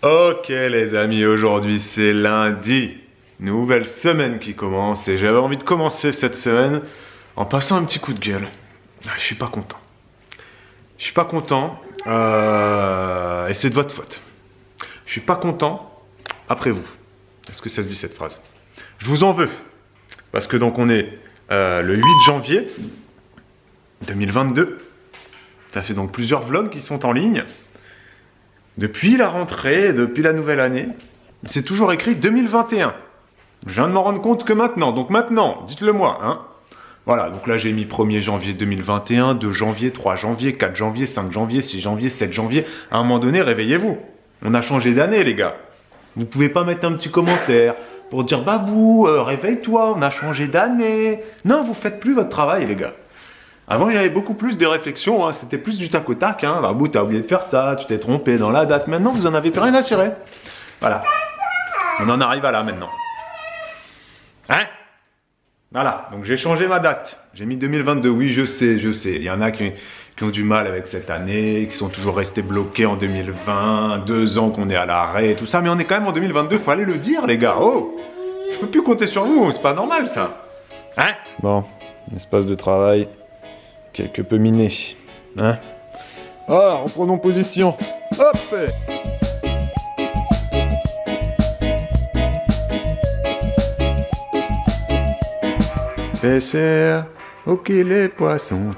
Ok les amis, aujourd'hui c'est lundi, nouvelle semaine qui commence et j'avais envie de commencer cette semaine en passant un petit coup de gueule. Je suis pas content. Je suis pas content et c'est de votre faute. Je suis pas content après vous. Est-ce que ça se dit cette phrase? Je vous en veux parce que donc on est le 8 janvier 2022. Ça fait donc plusieurs vlogs qui sont en ligne. Depuis la rentrée, depuis la nouvelle année, c'est toujours écrit 2021. Je viens de m'en rendre compte que maintenant. Donc maintenant, dites-le moi, hein. Voilà, donc là j'ai mis 1er janvier 2021, 2 janvier, 3 janvier, 4 janvier, 5 janvier, 6 janvier, 7 janvier. À un moment donné, réveillez-vous. On a changé d'année, les gars. Vous pouvez pas mettre un petit commentaire pour dire Babou, réveille-toi, on a changé d'année. Non, vous faites plus votre travail, les gars. Avant, il y avait beaucoup plus de réflexions, hein. C'était plus du tac au tac. Hein. Babou, t'as oublié de faire ça, tu t'es trompé dans la date. Maintenant, vous en avez plus rien à cirer. Voilà. On en arrive à là maintenant. Hein? Voilà. Donc, j'ai changé ma date. J'ai mis 2022. Oui, je sais, je sais. Il y en a qui ont du mal avec cette année, qui sont toujours restés bloqués en 2020, 2 ans qu'on est à l'arrêt et tout ça. Mais on est quand même en 2022. Faut aller le dire, les gars. Oh! Je peux plus compter sur vous. C'est pas normal, ça. Hein? Bon. Espace de travail. Quelque peu miné, hein? Ah, reprenons position. Hop! PCR, ok les poissons.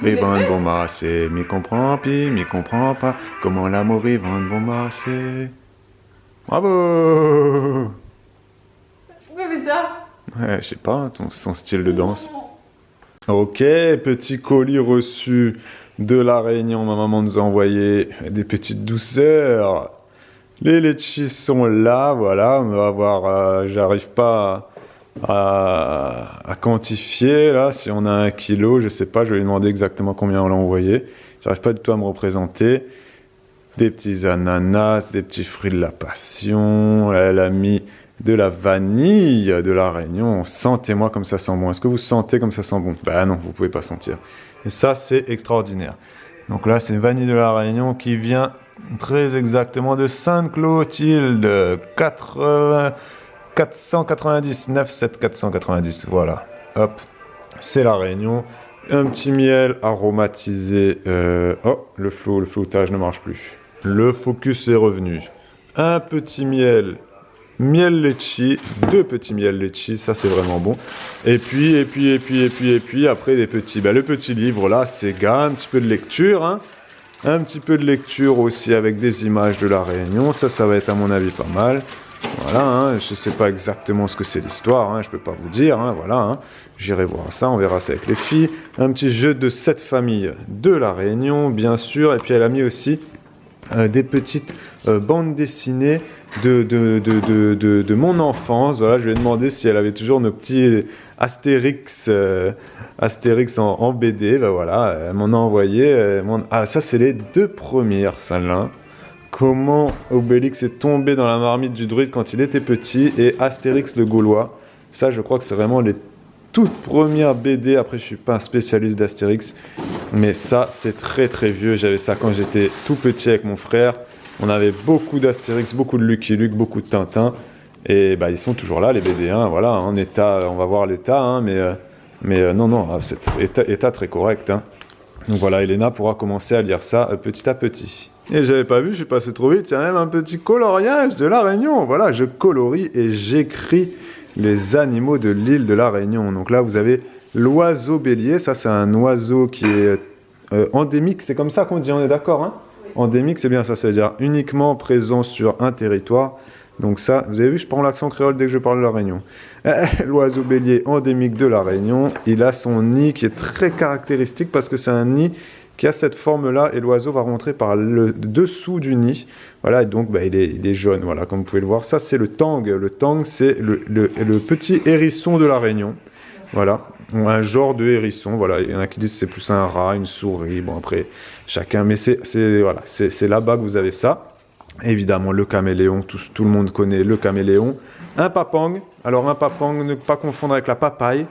Les bandes bon massé, m'y comprend pis, m'y comprend pas. Comment l'amour est bande bon massé. Bravo! Ça? Ouais, je sais pas, son style de danse. Ok, petit colis reçu de La Réunion. Ma maman nous a envoyé des petites douceurs. Les litchis sont là, voilà. On va voir, j'arrive pas à quantifier là, si on a 1 kilo, je sais pas, je vais lui demander exactement combien on l'a envoyé. J'arrive pas du tout à me représenter. Des petits ananas, des petits fruits de la passion. Elle a mis de la vanille de La Réunion. Sentez-moi comme ça sent bon. Est-ce que vous sentez comme ça sent bon? Bah non, vous pouvez pas sentir. Et ça, c'est extraordinaire. Donc là, c'est une vanille de La Réunion qui vient très exactement de Sainte-Clotilde. 499, 490. Voilà. Hop. C'est La Réunion. Un petit miel aromatisé. Oh, le floutage ne marche plus. Le focus est revenu. Un petit miel. Miel litchi, 2 petits miel litchi, ça c'est vraiment bon. Et puis, après des petits, le petit livre là, Sega, un petit peu de lecture, hein. Un petit peu de lecture aussi avec des images de La Réunion, ça va être à mon avis pas mal. Voilà, hein, je sais pas exactement ce que c'est l'histoire, hein, je peux pas vous dire, hein, voilà, hein. J'irai voir ça, on verra ça avec les filles. Un petit jeu de 7 familles de La Réunion, bien sûr, et puis elle a mis aussi des petites bandes dessinées de mon enfance. Voilà, je lui ai demandé si elle avait toujours nos petits Astérix, en BD. Ben voilà, elle m'en a envoyé. Ah, ça, c'est les 2 premières, celles-là. Comment Obélix est tombé dans la marmite du druide quand il était petit et Astérix le Gaulois. Ça, je crois que c'est vraiment les toutes premières BD. Après, je suis pas un spécialiste d'Astérix, mais ça, c'est très très vieux. J'avais ça quand j'étais tout petit avec mon frère. On avait beaucoup d'Astérix, beaucoup de Lucky Luke, beaucoup de Tintin. Et bah, ils sont toujours là, les BD. Hein, voilà, en état, on va voir l'état, hein, mais non, c'est état très correct. Hein. Donc voilà, Elena pourra commencer à lire ça petit à petit. Et j'avais pas vu, je suis passé trop vite. Il y a même un petit coloriage de La Réunion. Voilà, je colorie et j'écris les animaux de l'île de La Réunion. Donc là, vous avez l'oiseau bélier. Ça, c'est un oiseau qui est endémique. C'est comme ça qu'on dit, on est d'accord, hein? Oui. Endémique, c'est bien ça. Ça veut dire uniquement présent sur un territoire. Donc ça, vous avez vu, je prends l'accent créole dès que je parle de La Réunion. L'oiseau bélier endémique de La Réunion. Il a son nid qui est très caractéristique parce que c'est un nid qui a cette forme-là et l'oiseau va rentrer par le dessous du nid. Voilà, et donc il est jaune, voilà, comme vous pouvez le voir. Ça, c'est le tang. Le tang, c'est le petit hérisson de La Réunion. Voilà, un genre de hérisson. Voilà, il y en a qui disent que c'est plus un rat, une souris. Bon, après, chacun. Mais c'est là-bas que vous avez ça. Évidemment, le caméléon, tout le monde connaît le caméléon. Un papang. Alors, un papang, ne pas confondre avec la papaye.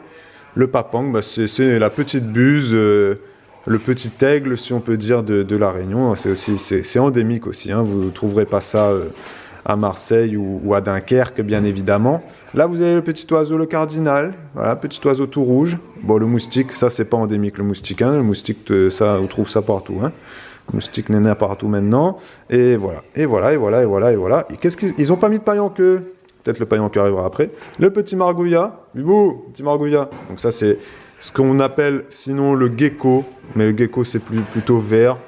Le papang, bah, c'est la petite buse, le petit aigle, si on peut dire, de La Réunion. C'est endémique aussi, hein. Vous ne trouverez pas ça à Marseille ou à Dunkerque, bien évidemment. Là, vous avez le petit oiseau, le cardinal. Voilà, petit oiseau tout rouge. Bon, le moustique, ça, c'est pas endémique, le moustique. Hein. Le moustique, ça, on trouve ça partout. Hein. Le moustique n'est partout maintenant. Et voilà, et voilà, et voilà, et voilà, et voilà. Ils ont pas mis de paille en queue. Peut-être le paille en queue arrivera après. Le petit margouillat. Bibou, petit margouillat. Donc ça, c'est ce qu'on appelle sinon le gecko. Mais le gecko, c'est plutôt vert.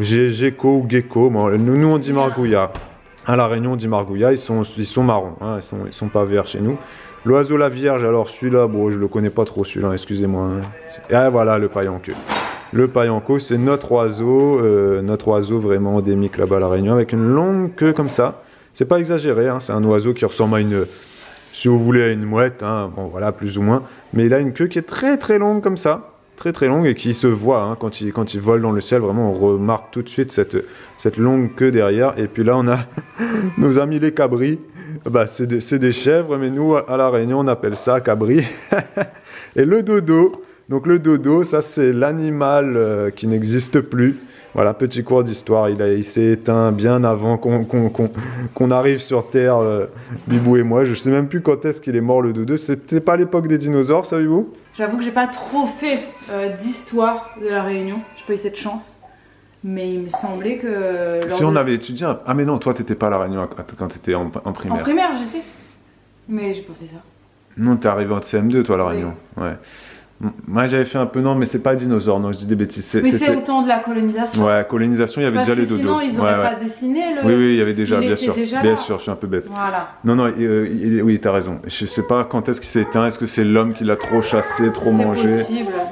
Gecko ou gecko. Bon, nous, on dit margouillat. À La Réunion, on dit margouillat, ils sont marrons, hein, ils sont pas verts chez nous. L'oiseau la vierge, alors celui-là, bon, je le connais pas trop celui-là, excusez-moi. Hein. Et voilà, le paillanqueux. Le paillanqueux, c'est notre oiseau vraiment endémique là-bas à La Réunion, avec une longue queue comme ça. C'est pas exagéré, hein, c'est un oiseau qui ressemble à si vous voulez, à une mouette, hein, bon voilà, plus ou moins. Mais il a une queue qui est très très longue comme ça. Très longue et qui se voit hein, quand il vole dans le ciel. Vraiment, on remarque tout de suite cette longue queue derrière. Et puis là, on a nos amis les cabris. Bah, c'est des chèvres, mais nous, à La Réunion, on appelle ça cabri. Et le dodo. Donc le dodo, ça, c'est l'animal qui n'existe plus. Voilà, petit cours d'histoire. Il s'est éteint bien avant qu'on arrive sur Terre, Bibou et moi. Je ne sais même plus quand est-ce qu'il est mort, le dodo. C'était pas l'époque des dinosaures, ça, Bibou? J'avoue que j'ai pas trop fait d'histoire de La Réunion, j'ai pas eu cette chance, mais il me semblait que... Si on avait étudié... Ah mais non, toi t'étais pas à La Réunion quand t'étais en primaire. En primaire j'étais, mais j'ai pas fait ça. Non, t'es arrivé en CM2 toi à La Réunion, oui. Ouais. Moi j'avais fait un peu, non mais c'est pas dinosaure, non je dis des bêtises. Mais c'est au temps de la colonisation. Ouais, colonisation, il y avait déjà les dodos. Sinon ils auraient pas dessiné le... Oui, il y avait déjà, bien sûr. Déjà bien sûr, je suis un peu bête. Voilà. Non, oui, t'as raison. Je sais pas quand est-ce qu'il s'est éteint, est-ce que c'est l'homme qui l'a trop chassé, trop mangé?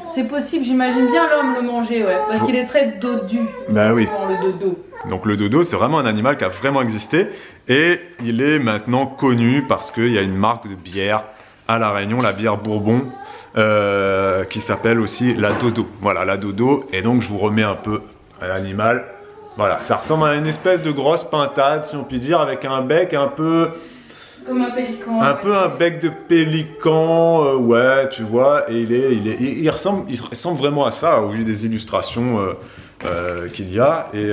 C'est possible, j'imagine bien l'homme le manger, ouais. Parce qu'il est très dodu. Bah oui. Le dodo. Donc le dodo, c'est vraiment un animal qui a vraiment existé. Et il est maintenant connu parce qu'il y a une marque de bière à La Réunion, la bière Bourbon. Qui s'appelle aussi la dodo. Voilà, la dodo. Et donc, je vous remets un peu à l'animal. Voilà, ça ressemble à une espèce de grosse pintade, si on peut dire, avec un bec un peu... Comme un pélican. Un peu un bec de pélican, ouais, tu vois. Et il ressemble vraiment à ça, au vu des illustrations qu'il y a. Et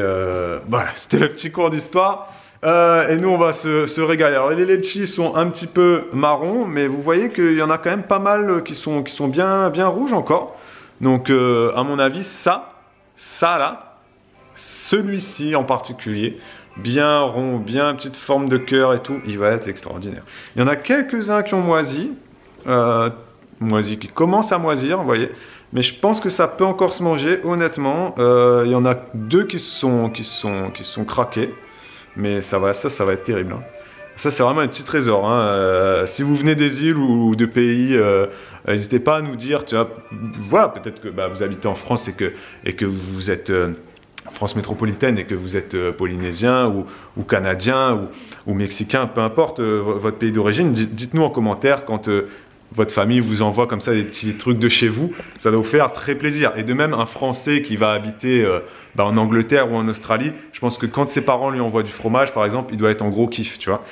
voilà, c'était le petit cours d'histoire. Et nous on va se régaler. Alors les litchis sont un petit peu marrons, mais vous voyez qu'il y en a quand même pas mal qui sont bien rouges encore. Donc à mon avis ça là, celui-ci en particulier, bien rond, bien petite forme de cœur et tout, il va être extraordinaire. Il y en a quelques-uns qui ont moisi, qui commencent à moisir, vous voyez. Mais je pense que ça peut encore se manger, honnêtement. Il y en a deux qui sont craqués. Mais ça va être terrible. Hein. Ça, c'est vraiment un petit trésor. Hein. Si vous venez des îles ou de pays, n'hésitez pas à nous dire. Tu vois, voilà, peut-être que vous habitez en France et que vous êtes en France métropolitaine et que vous êtes polynésien ou canadien ou mexicain, peu importe votre pays d'origine. Dites-nous en commentaire quand votre famille vous envoie comme ça des petits trucs de chez vous. Ça va vous faire très plaisir. Et de même, un Français qui va habiter... en Angleterre ou en Australie, je pense que quand ses parents lui envoient du fromage, par exemple, il doit être en gros kiff, tu vois.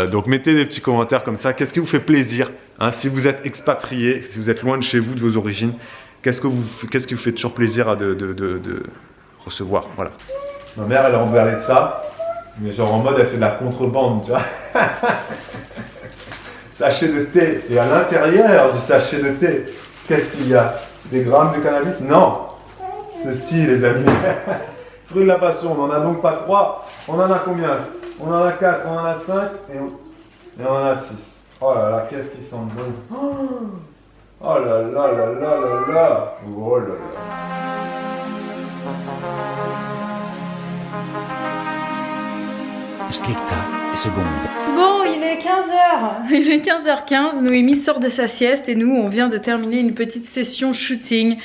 Donc mettez des petits commentaires comme ça. Qu'est-ce qui vous fait plaisir hein, si vous êtes expatrié, si vous êtes loin de chez vous, de vos origines, qu'est-ce qui vous fait toujours plaisir de recevoir, voilà. Ma mère, elle est emballée de ça, mais genre en mode, elle fait de la contrebande, tu vois. Sachet de thé. Et à l'intérieur du sachet de thé, qu'est-ce qu'il y a? Des grammes de cannabis? Non. Ceci, les amis. Fruit de la passion, on n'en a donc pas 3. On en a combien? On en a 4, on en a 5 et on en a 6. Oh là là, qu'est-ce qui sent bon. Oh là là là là là là. Oh là là. Slikta seconde. Bon, il est 15h. Il est 15h15. Noémie sort de sa sieste et nous, on vient de terminer une petite session shooting.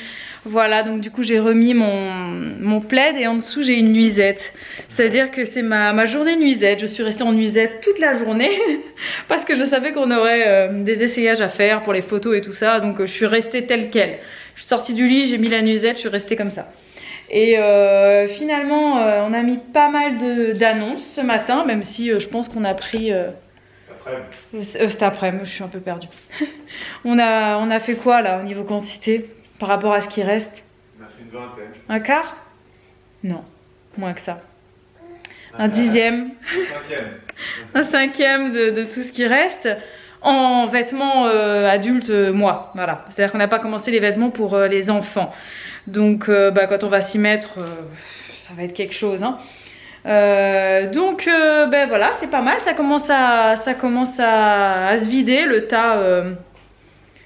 Voilà, donc du coup j'ai remis mon plaid et en dessous j'ai une nuisette. C'est-à-dire que c'est ma journée nuisette. Je suis restée en nuisette toute la journée parce que je savais qu'on aurait des essayages à faire pour les photos et tout ça. Donc je suis restée telle quelle. Je suis sortie du lit, j'ai mis la nuisette, je suis restée comme ça. Et finalement on a mis pas mal d'annonces ce matin, même si je pense qu'on a pris... Cet après-midi, je suis un peu perdue. On a fait quoi là au niveau quantité par rapport à ce qui reste? On a fait une vingtaine. Un quart? Non, moins que ça. Un dixième. Un cinquième de tout ce qui reste. En vêtements adultes, moi. Voilà. C'est-à-dire qu'on n'a pas commencé les vêtements pour les enfants. Donc quand on va s'y mettre, ça va être quelque chose. Hein. Voilà, c'est pas mal. Ça commence à se vider. Le tas.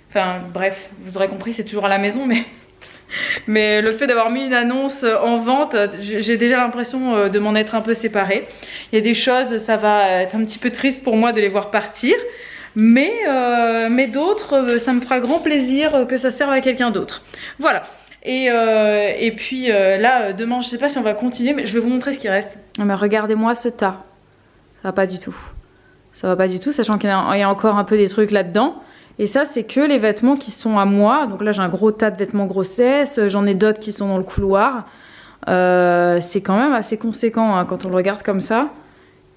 Enfin bref, vous aurez compris, c'est toujours à la maison, mais le fait d'avoir mis une annonce en vente, j'ai déjà l'impression de m'en être un peu séparée. Il y a des choses, ça va être un petit peu triste pour moi de les voir partir. Mais d'autres, ça me fera grand plaisir que ça serve à quelqu'un d'autre. Voilà. Et puis là, demain, je sais pas si on va continuer, mais je vais vous montrer ce qui reste. Mais regardez-moi ce tas. Ça va pas du tout. Ça va pas du tout, sachant qu'il y a encore un peu des trucs là-dedans. Et ça, c'est que les vêtements qui sont à moi. Donc là, j'ai un gros tas de vêtements grossesse. J'en ai d'autres qui sont dans le couloir. C'est quand même assez conséquent hein, quand on le regarde comme ça.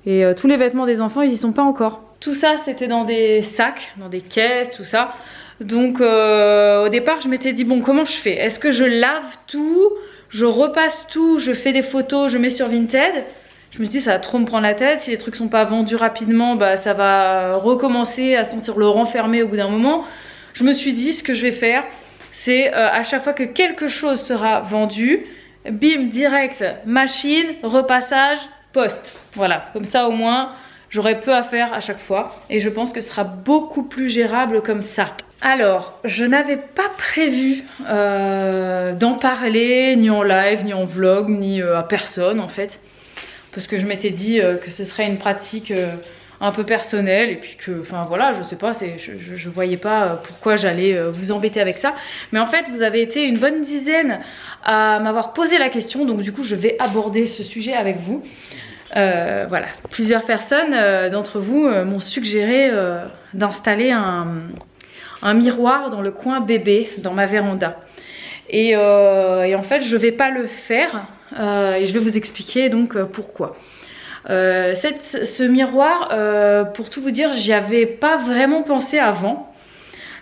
Et tous les vêtements des enfants, ils y sont pas encore. Tout ça, c'était dans des sacs, dans des caisses, tout ça. Donc au départ, je m'étais dit, bon, comment je fais? Est-ce que je lave tout? Je repasse tout? Je fais des photos? Je mets sur Vinted? Je me suis dit, ça va trop me prendre la tête. Si les trucs sont pas vendus rapidement, bah, ça va recommencer à sentir le renfermer au bout d'un moment. Je me suis dit, ce que je vais faire, c'est à chaque fois que quelque chose sera vendu, bim, direct, machine, repassage, poste. Voilà, comme ça au moins, j'aurai peu à faire à chaque fois. Et je pense que ce sera beaucoup plus gérable comme ça. Alors, je n'avais pas prévu d'en parler, ni en live, ni en vlog, ni à personne en fait. Parce que je m'étais dit que ce serait une pratique un peu personnelle et puis que, enfin voilà, je sais pas, je voyais pas pourquoi j'allais vous embêter avec ça. Mais en fait, vous avez été une bonne dizaine à m'avoir posé la question, donc du coup, je vais aborder ce sujet avec vous. Voilà, plusieurs personnes d'entre vous m'ont suggéré d'installer un miroir dans le coin bébé, dans ma véranda. Et en fait, je vais pas le faire. Et je vais vous expliquer donc pourquoi. Ce miroir, pour tout vous dire, j'y avais pas vraiment pensé avant.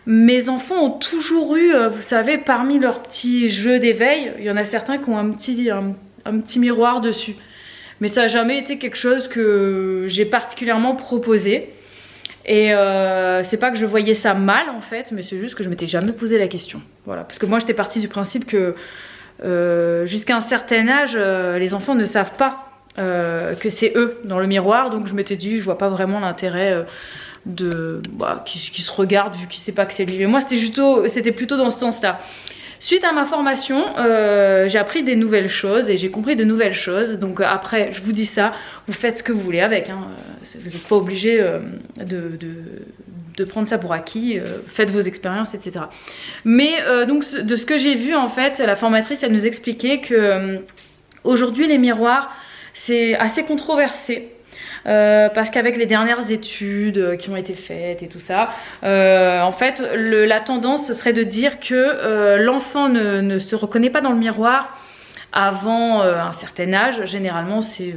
Mes enfants ont toujours eu, vous savez, parmi leurs petits jeux d'éveil, il y en a certains qui ont un petit miroir dessus. Mais ça n'a jamais été quelque chose que j'ai particulièrement proposé. Et c'est pas que je voyais ça mal en fait, mais c'est juste que je m'étais jamais posé la question. Voilà, parce que moi j'étais partie du principe que jusqu'à un certain âge, les enfants ne savent pas que c'est eux dans le miroir, donc je m'étais dit, je vois pas vraiment l'intérêt qui se regarde vu qu'il sait pas que c'est lui. Mais moi c'était plutôt dans ce sens-là. Suite à ma formation, j'ai appris des nouvelles choses et j'ai compris de nouvelles choses. Donc après, je vous dis ça, vous faites ce que vous voulez avec. Hein. Vous n'êtes pas obligé de prendre ça pour acquis. Faites vos expériences, etc. Mais donc de ce que j'ai vu, en fait, la formatrice, elle nous expliquait que aujourd'hui, les miroirs, c'est assez controversé. Parce qu'avec les dernières études qui ont été faites et tout ça, en fait la tendance ce serait de dire que l'enfant ne se reconnaît pas dans le miroir avant un certain âge. Généralement c'est,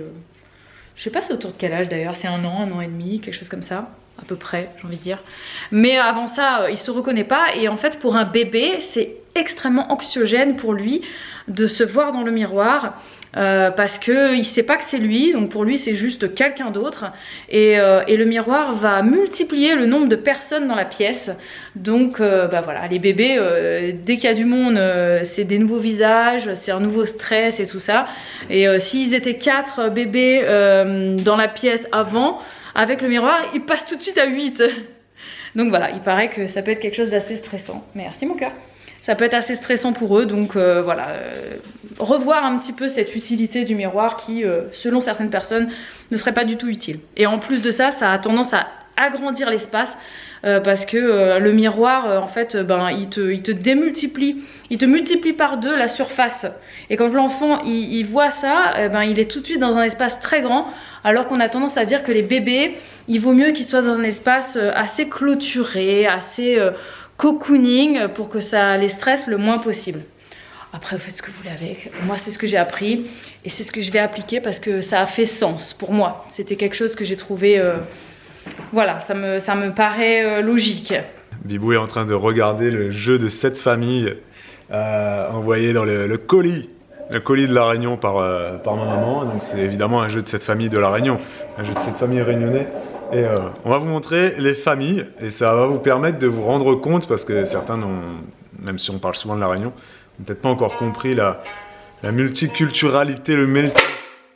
je sais pas c'est autour de quel âge d'ailleurs, c'est 1 an et demi, quelque chose comme ça à peu près, j'ai envie de dire. Mais avant ça il se reconnaît pas, et en fait pour un bébé c'est extrêmement anxiogène pour lui de se voir dans le miroir. Parce qu'il ne sait pas que c'est lui, donc pour lui c'est juste quelqu'un d'autre, et le miroir va multiplier le nombre de personnes dans la pièce. Donc voilà, les bébés, dès qu'il y a du monde, c'est des nouveaux visages, c'est un nouveau stress et tout ça. Et s'ils étaient 4 bébés dans la pièce avant, avec le miroir, ils passent tout de suite à 8. Donc voilà, il paraît que ça peut être quelque chose d'assez stressant. Merci mon cœur. Ça peut être assez stressant pour eux, donc voilà, revoir un petit peu cette utilité du miroir qui, selon certaines personnes, ne serait pas du tout utile. Et en plus de ça, ça a tendance à agrandir l'espace parce que le miroir, en fait, il te démultiplie, il te multiplie par 2 la surface. Et quand l'enfant il voit ça, il est tout de suite dans un espace très grand, alors qu'on a tendance à dire que les bébés, il vaut mieux qu'ils soient dans un espace assez clôturé, assez cocooning, pour que ça les stresse le moins possible. Après, vous faites ce que vous voulez avec. Moi, c'est ce que j'ai appris et c'est ce que je vais appliquer parce que ça a fait sens pour moi. C'était quelque chose que j'ai trouvé voilà, ça me paraît logique. Bibou est en train de regarder le jeu de cette famille envoyé dans le colis. Le colis de La Réunion par ma maman. Donc c'est évidemment un jeu de cette famille de La Réunion. Un jeu de cette famille réunionnais. Et on va vous montrer les familles. Et ça va vous permettre de vous rendre compte, parce que certains n'ont, même si on parle souvent de La Réunion, n'ont peut-être pas encore compris la multiculturalité, le melting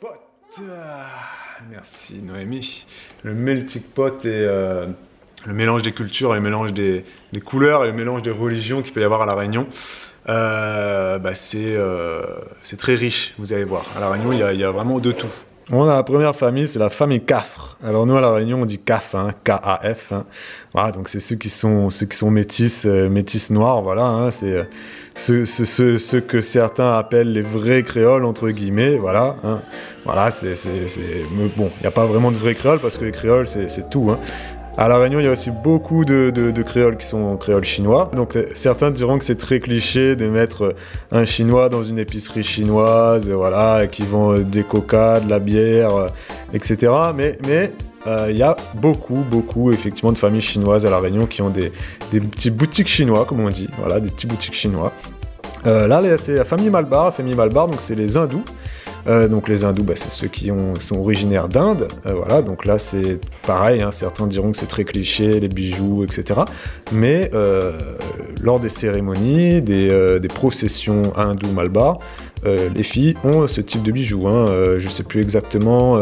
pot. Merci Noémie. Le melting pot et le mélange des cultures, le mélange des couleurs et le mélange des religions qu'il peut y avoir à La Réunion. C'est très riche, vous allez voir. À La Réunion, il y a vraiment de tout. On a la première famille, c'est la famille Cafre. Alors nous à La Réunion, on dit CAF, hein, K-A-F. Hein. Voilà, donc c'est ceux qui sont métis noirs, voilà. Hein, c'est ceux que certains appellent les vrais créoles, entre guillemets, voilà. Hein. Voilà, bon, il n'y a pas vraiment de vrais créoles, parce que les créoles, c'est tout, hein. À La Réunion, il y a aussi beaucoup de créoles qui sont créoles chinois. Donc certains diront que c'est très cliché de mettre un chinois dans une épicerie chinoise, voilà, qui vend des coca, de la bière, etc. Mais il y a beaucoup effectivement de familles chinoises à La Réunion qui ont des petites boutiques chinois, comme on dit, voilà, des petites boutiques chinois. Là, c'est la famille Malbar. La famille Malbar, donc c'est les hindous. Donc les hindous, c'est ceux qui sont originaires d'Inde. Voilà, donc là c'est pareil, hein, certains diront que c'est très cliché, les bijoux, etc. Mais lors des cérémonies, des processions hindou Malbar, les filles ont ce type de bijoux. Hein, je ne sais plus exactement.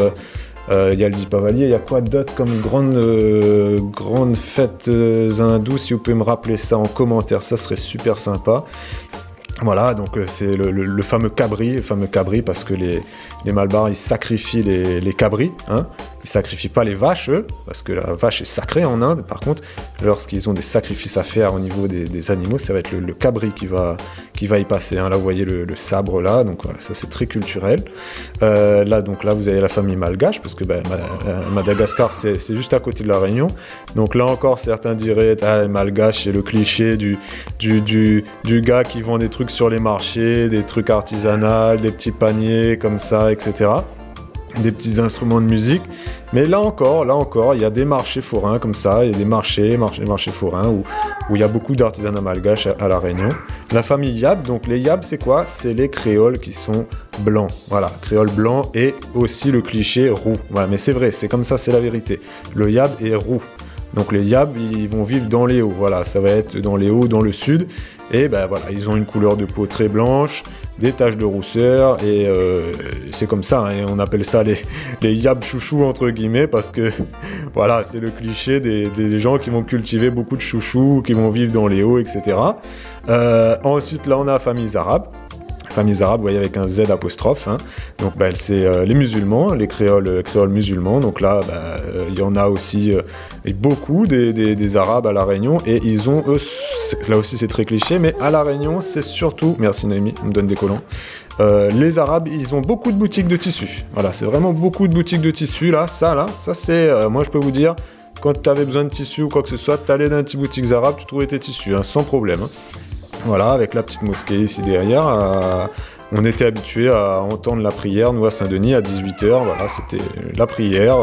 Il y a le Dipavali, il y a quoi d'autre comme grande fête hindoue? Si vous pouvez me rappeler ça en commentaire, ça serait super sympa. Voilà, donc c'est le fameux cabri, parce que les Malbars, ils sacrifient les cabris, hein. Ils sacrifient pas les vaches, eux, parce que la vache est sacrée en Inde. Par contre, lorsqu'ils ont des sacrifices à faire au niveau des animaux, ça va être le cabri qui va y passer, hein. Là, vous voyez le sabre, là, donc voilà, ça c'est très culturel. Là, vous avez la famille malgache, parce que Madagascar, c'est juste à côté de La Réunion. Donc là encore, certains diraient, malgache, c'est le cliché du gars qui vend des trucs sur les marchés, des trucs artisanaux, des petits paniers comme ça, etc. Des petits instruments de musique. Mais là encore, il y a des marchés forains comme ça, il y a des marchés forains où il y a beaucoup d'artisanat malgache à La Réunion. La famille Yab, donc les Yab, c'est quoi? C'est les créoles qui sont blancs. Voilà, créoles blancs et aussi le cliché roux. Voilà, mais c'est vrai, c'est comme ça, c'est la vérité. Le Yab est roux. Donc les Yab, ils vont vivre dans les hauts. Voilà, ça va être dans les hauts, dans le sud. Et voilà, ils ont une couleur de peau très blanche, des taches de rousseur, et c'est comme ça, hein, et on appelle ça les Yab chouchous, entre guillemets, parce que voilà, c'est le cliché des gens qui vont cultiver beaucoup de chouchous, qui vont vivre dans les hauts, etc. Ensuite, là, on a la famille arabe. Familles arabes, vous voyez, avec un Z apostrophe, hein. Donc c'est les musulmans, les créoles musulmans. Donc là, il y en a aussi beaucoup des arabes à La Réunion, et ils ont, eux, là aussi c'est très cliché, mais à La Réunion, c'est surtout, merci Noémie, on me donne des collants, les arabes, ils ont beaucoup de boutiques de tissus. Voilà, c'est vraiment beaucoup de boutiques de tissus, là, ça c'est, moi je peux vous dire, quand tu avais besoin de tissus ou quoi que ce soit, tu allais dans une petite boutique arabe, tu trouvais tes tissus, hein, sans problème, hein. Voilà, avec la petite mosquée ici derrière, on était habitués à entendre la prière, nous à Saint-Denis, à 18h, voilà, c'était la prière,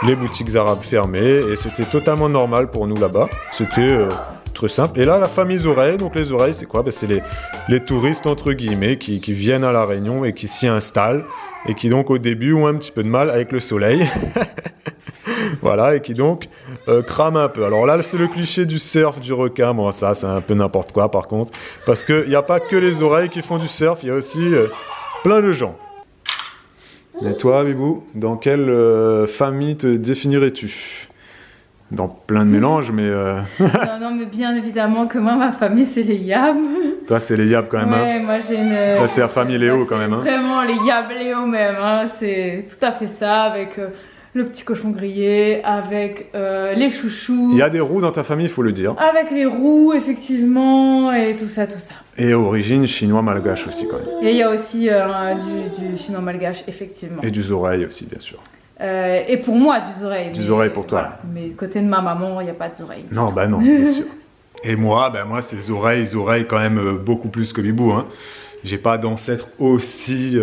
les boutiques arabes fermées, et c'était totalement normal pour nous là-bas, c'était très simple. Et là, la famille Oreilles, donc les Oreilles, c'est quoi? C'est les touristes, entre guillemets, qui viennent à La Réunion et qui s'y installent, et qui donc au début ont un petit peu de mal avec le soleil. Voilà, et qui donc crame un peu. Alors là, c'est le cliché du surf, du requin. Bon, ça, c'est un peu n'importe quoi, par contre. Parce qu'il n'y a pas que les oreilles qui font du surf, il y a aussi plein de gens. Et toi, Bibou, dans quelle famille te définirais-tu? Dans plein de mélanges, mais... Non, mais bien évidemment que moi, ma famille, c'est les Yab. Toi, c'est les Yab quand même, ouais, hein. Moi, j'ai une... Là, c'est la famille Léo quand même, hein. Vraiment, les Yab Léo même, hein. C'est tout à fait ça, avec... le petit cochon grillé, avec les chouchous. Il y a des roux dans ta famille, il faut le dire. Avec les roux, effectivement, et tout ça. Et origine chinois-malgache aussi, quand même. Et il y a aussi du chinois-malgache, effectivement. Et du oreilles aussi, bien sûr. Et pour moi, du oreilles. Du oreilles pour toi. Voilà. Mais côté de ma maman, il n'y a pas de oreilles. Non, non, c'est sûr. Et moi, c'est les oreilles quand même beaucoup plus que Bibou, hein. J'ai pas d'ancêtre aussi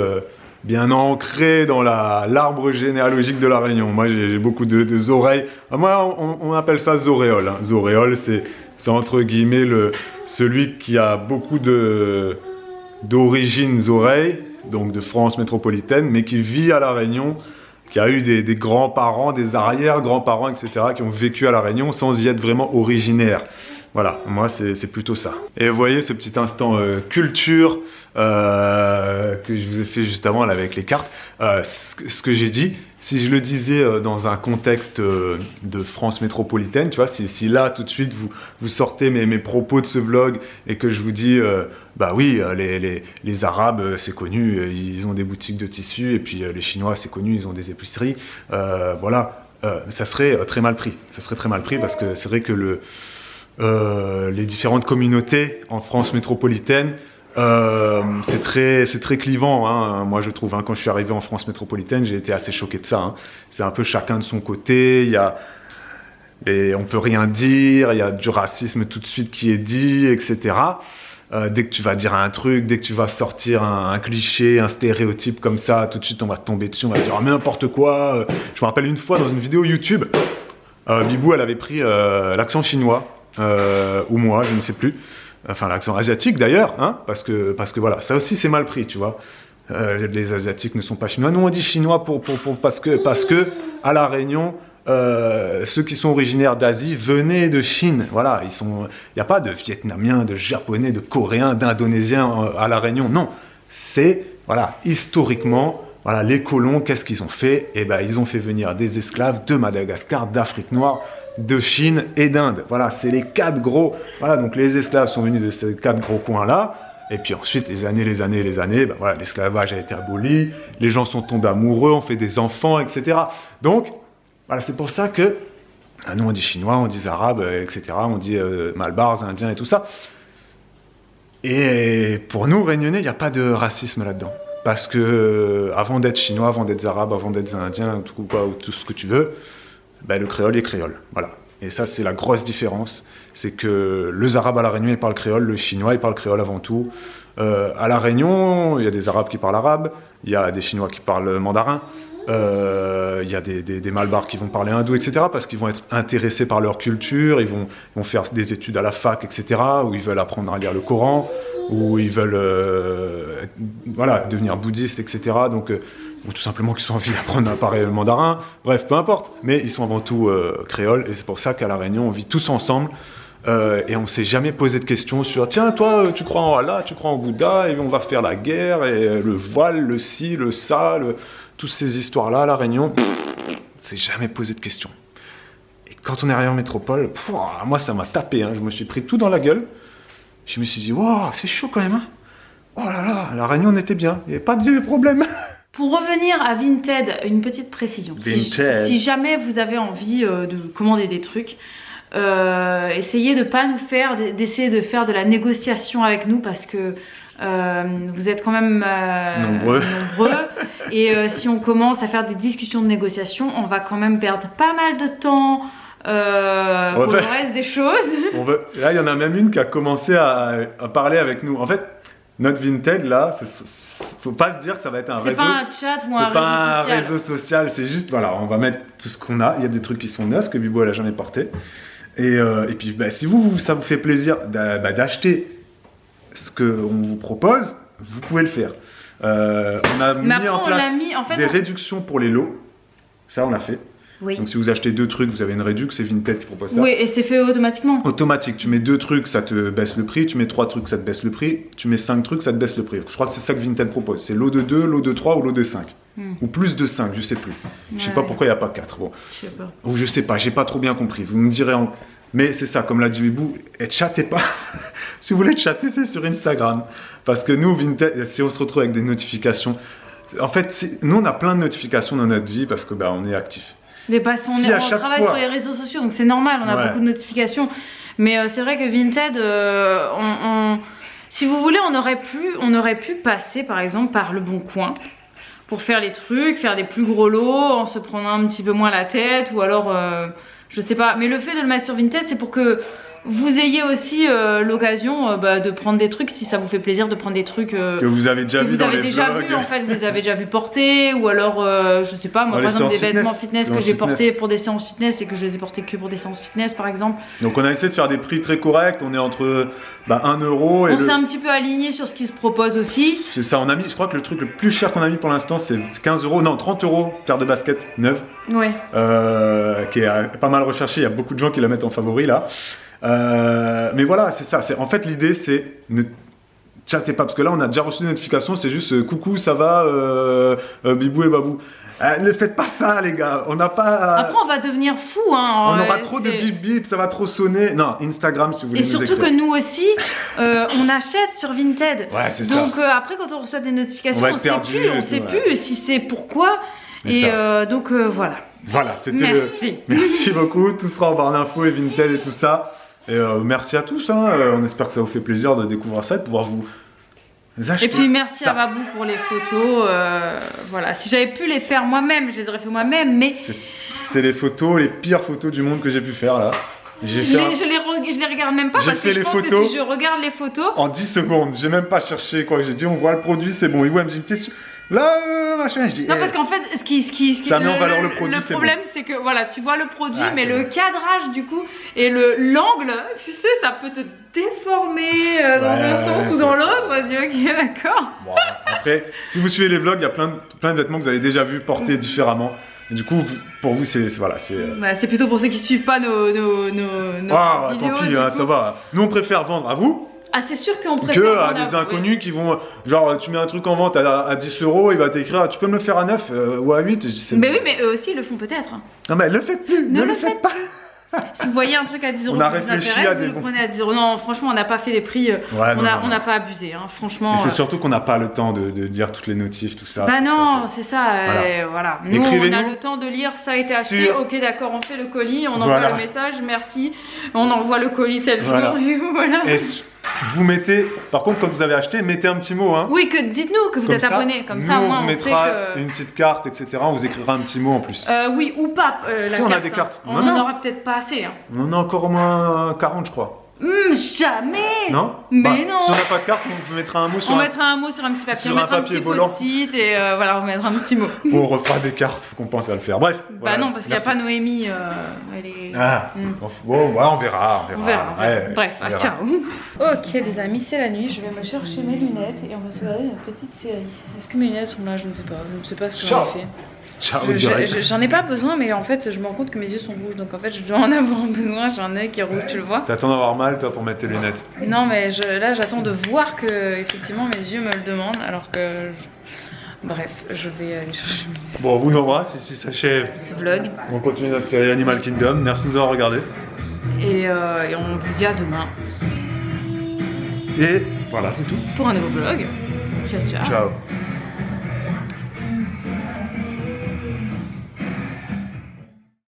bien ancré dans l'arbre généalogique de la Réunion. Moi, j'ai beaucoup de zoreilles. Moi, on appelle ça zoréole. Hein. Zoréole, c'est entre guillemets celui qui a beaucoup d'origines oreilles, donc de France métropolitaine, mais qui vit à la Réunion, qui a eu des grands-parents, des arrière-grands-parents, etc., qui ont vécu à la Réunion sans y être vraiment originaires. Voilà, moi c'est plutôt ça. Et vous voyez ce petit instant culture que je vous ai fait juste avant là, avec les cartes. Ce que j'ai dit, si je le disais dans un contexte de France métropolitaine, tu vois, si là tout de suite vous sortez mes propos de ce vlog et que je vous dis, bah oui, les Arabes c'est connu, ils ont des boutiques de tissus, et puis les Chinois c'est connu, ils ont des épiceries, voilà, ça serait très mal pris. Ça serait très mal pris parce que c'est vrai que les différentes communautés en France métropolitaine, c'est très clivant, hein. Moi je trouve, hein, quand je suis arrivé en France métropolitaine, j'ai été assez choqué de ça, hein. C'est un peu chacun de son côté, on peut rien dire, il y a du racisme tout de suite qui est dit, etc. Dès que tu vas dire un truc, dès que tu vas sortir un cliché, un stéréotype comme ça, tout de suite on va te tomber dessus, on va dire n'importe quoi. Je me rappelle une fois dans une vidéo YouTube, Bibou elle avait pris l'accent chinois, ou moi, je ne sais plus. Enfin, l'accent asiatique d'ailleurs, hein, parce que voilà, ça aussi c'est mal pris, tu vois. Les Asiatiques ne sont pas chinois. Nous on dit chinois parce que à la Réunion, ceux qui sont originaires d'Asie venaient de Chine. Voilà, il n'y a pas de Vietnamiens, de Japonais, de Coréens, d'Indonésiens à la Réunion. Non, c'est voilà, historiquement. Voilà, les colons, qu'est-ce qu'ils ont fait? Eh ben, ils ont fait venir des esclaves de Madagascar, d'Afrique noire, de Chine et d'Inde. Voilà, c'est les 4 gros. Voilà, donc les esclaves sont venus de ces 4 gros coins-là. Et puis ensuite, les années, ben voilà, l'esclavage a été aboli, les gens sont tombés amoureux, on fait des enfants, etc. Donc, voilà, c'est pour ça que nous on dit chinois, on dit arabe, etc. On dit malbars, indiens et tout ça. Et pour nous, réunionnais, il n'y a pas de racisme là-dedans. Parce que avant d'être chinois, avant d'être arabe, avant d'être indien, ou tout ce que tu veux, ben, le créole est créole. Voilà. Et ça, c'est la grosse différence. C'est que les Arabes à La Réunion, ils parlent créole, le Chinois, il parle créole avant tout. À La Réunion, il y a des Arabes qui parlent arabe, il y a des Chinois qui parlent mandarin, il y a des Malbars qui vont parler hindou, etc. Parce qu'ils vont être intéressés par leur culture, ils vont faire des études à la fac, etc. Où ils veulent apprendre à lire le Coran, où ils veulent voilà, devenir bouddhistes, etc. Donc, ou tout simplement qu'ils ont envie d'apprendre à parler le mandarin, bref, peu importe, mais ils sont avant tout créoles, et c'est pour ça qu'à La Réunion, on vit tous ensemble, et on ne s'est jamais posé de questions sur « Tiens, toi, tu crois en Allah, tu crois en Bouddha, et on va faire la guerre, et le voile, le ci, le ça, toutes ces histoires-là, à La Réunion, on ne s'est jamais posé de questions. » Et quand on est arrivé en métropole, moi, ça m'a tapé, hein, je me suis pris tout dans la gueule, je me suis dit « Wow, c'est chaud quand même, hein. Oh là là, à La Réunion, on était bien, il n'y avait pas de problème. » Pour revenir à Vinted, une petite précision. Si jamais vous avez envie de commander des trucs, essayez de pas nous faire, d'essayer de faire de la négociation avec nous parce que vous êtes quand même nombreux. Et si on commence à faire des discussions de négociation, on va quand même perdre pas mal de temps pour le reste des choses. Là, il y en a même une qui a commencé à parler avec nous. En fait, notre Vinted, là, faut pas se dire que ça va être un réseau. C'est pas un chat ou un réseau social. C'est pas un réseau social, c'est juste, voilà, on va mettre tout ce qu'on a. Il y a des trucs qui sont neufs que Bibou elle a jamais porté. Et puis, bah, si ça vous fait plaisir d'acheter ce qu'on vous propose, vous pouvez le faire. On a mis en place des réductions pour les lots. Ça, on l'a fait. Oui. Donc si vous achetez 2 trucs, vous avez une réduction, c'est Vinted qui propose ça. Oui, et c'est fait automatiquement. Automatique, tu mets 2 trucs, ça te baisse le prix, tu mets 3 trucs, ça te baisse le prix, tu mets 5 trucs, ça te baisse le prix. Je crois que c'est ça que Vinted propose, c'est lot de 2, lot de 3 ou lot de 5. Ou plus de 5, je sais plus. Ouais. Je sais pas pourquoi il n'y a pas 4. Bon. Je sais pas. Ou je sais pas, j'ai pas trop bien compris, vous me direz Mais c'est ça, comme l'a dit Bibou, chattez pas. Si vous voulez chatter, c'est sur Instagram. Parce que nous, Vinted, si on se retrouve avec des notifications... En fait, nous, on a plein de notifications dans notre vie parce que on est actifs. Mais parce qu'on travaille sur les réseaux sociaux, donc c'est normal, on a beaucoup de notifications. Mais c'est vrai que Vinted, si vous voulez, on aurait pu passer par exemple par Le Bon Coin pour faire les trucs, faire des plus gros lots en se prenant un petit peu moins la tête, ou alors je sais pas. Mais le fait de le mettre sur Vinted, c'est pour que vous ayez aussi l'occasion de prendre des trucs, si ça vous fait plaisir de prendre des trucs que vous avez déjà vu dans les vlogs. En fait, vous les avez déjà vu porter, ou alors je sais pas, moi par exemple des vêtements fitness que j'ai portés pour des séances fitness et que je les ai portés que pour des séances fitness par exemple. Donc on a essayé de faire des prix très corrects, on est entre 1 euro et on s'est un petit peu aligné sur ce qui se propose aussi. C'est ça, on a mis, je crois que le truc le plus cher qu'on a mis pour l'instant c'est 15 euros, non 30 euros, paire de basket neuve. Ouais. Qui est pas mal recherché, il y a beaucoup de gens qui la mettent en favori là. Mais voilà, c'est ça. En fait, l'idée, c'est ne chattez pas, parce que là, on a déjà reçu des notifications, c'est juste coucou, ça va, Bibou et Babou. Ne faites pas ça, les gars. On n'a pas. Après, on va devenir fou, hein. On aura trop de bip bip, ça va trop sonner. Non, Instagram, si vous voulez. Et surtout que nous aussi, on achète sur Vinted. Ouais, c'est ça. Donc après, quand on reçoit des notifications, on sait plus si c'est pourquoi. Et donc voilà. Voilà, c'était le. Merci beaucoup. Tout sera en barre d'infos et Vinted et tout ça. Et merci à tous. Hein. On espère que ça vous fait plaisir de découvrir ça et de pouvoir vous acheter. Et puis merci à Babou pour les photos. Voilà, si j'avais pu les faire moi-même, je les aurais fait moi-même. Mais c'est les photos, les pires photos du monde que j'ai pu faire là. Je les regarde même pas parce que je pense que si je regarde les photos. En 10 secondes, j'ai même pas cherché quoi. J'ai dit on voit le produit, c'est bon. Et ouais, me dit là, machin, je dis. Non, parce qu'en fait, ça met en valeur le produit. Le problème, c'est que voilà, tu vois le produit, mais le cadrage du coup et l'angle, tu sais, ça peut te déformer dans un sens ou dans l'autre. On dit ok, d'accord. Bon, après, si vous suivez les vlogs, il y a plein de vêtements que vous avez déjà vu portés différemment. Et du coup, pour vous, c'est voilà, c'est plutôt pour ceux qui suivent pas nos vidéos. Tant pis, hein, ça va. Nous, on préfère vendre à vous. Ah, c'est sûr qu'on préfère que à des inconnus qui vont, genre, tu mets un truc en vente à 10 euros, il va t'écrire, tu peux me le faire à 9 ou à 8. Mais oui, mais eux aussi, ils le font peut-être. Non, mais le faites plus, ne le faites pas. Si vous voyez un truc à 10 euros qui vous intéresse, vous le prenez à 10 euros. Non, franchement, on n'a pas fait les prix, on n'a pas abusé, hein, franchement. Et c'est surtout qu'on n'a pas le temps de lire toutes les notifs, tout ça. Bah non, c'est ça, voilà. Nous, on a le temps de lire, ça a été acheté, ok, d'accord, on fait le colis, on envoie le message, merci, on envoie le colis tel jour, et voilà. Et vous mettez, par contre, quand vous avez acheté, mettez un petit mot. Hein. Oui, dites-nous que vous êtes abonné, comme ça, au moins, on vous mettra une petite carte, etc. On vous écrira un petit mot en plus. Oui, ou pas. Si on a des cartes. On en aura peut-être pas assez. Hein. On en a encore au moins 40, je crois. Jamais. Non. Mais non. Si on n'a pas de carte, on mettra un mot sur mettra un mot sur un petit papier, on mettra un petit post-it et voilà, on mettra un petit mot. On refera des cartes, faut qu'on pense à le faire. Bref. Bah voilà, non, parce qu'il n'y a pas Noémie. Elle est... Bon, on verra. Bref, ciao. Ok les amis, c'est la nuit, je vais me chercher mes lunettes et on va se regarder une petite série. Est-ce que mes lunettes sont là? Je ne sais pas. Je ne sais pas ce que j'en ai fait. J'en ai pas besoin, mais en fait je me rends compte que mes yeux sont rouges, donc en fait je dois en avoir besoin. J'ai un œil qui est rouge, tu le vois. T'attends d'avoir mal toi pour mettre tes lunettes? Non, mais là j'attends de voir que effectivement mes yeux me le demandent, alors que bref, je vais aller chercher mes lunettes. Bon, on vous embrasse, ici s'achève ce vlog. On continue notre série Animal Kingdom. Merci de nous avoir regardé. Et on vous dit à demain. Et voilà, c'est tout. Pour un nouveau vlog. Ciao, ciao. Ciao.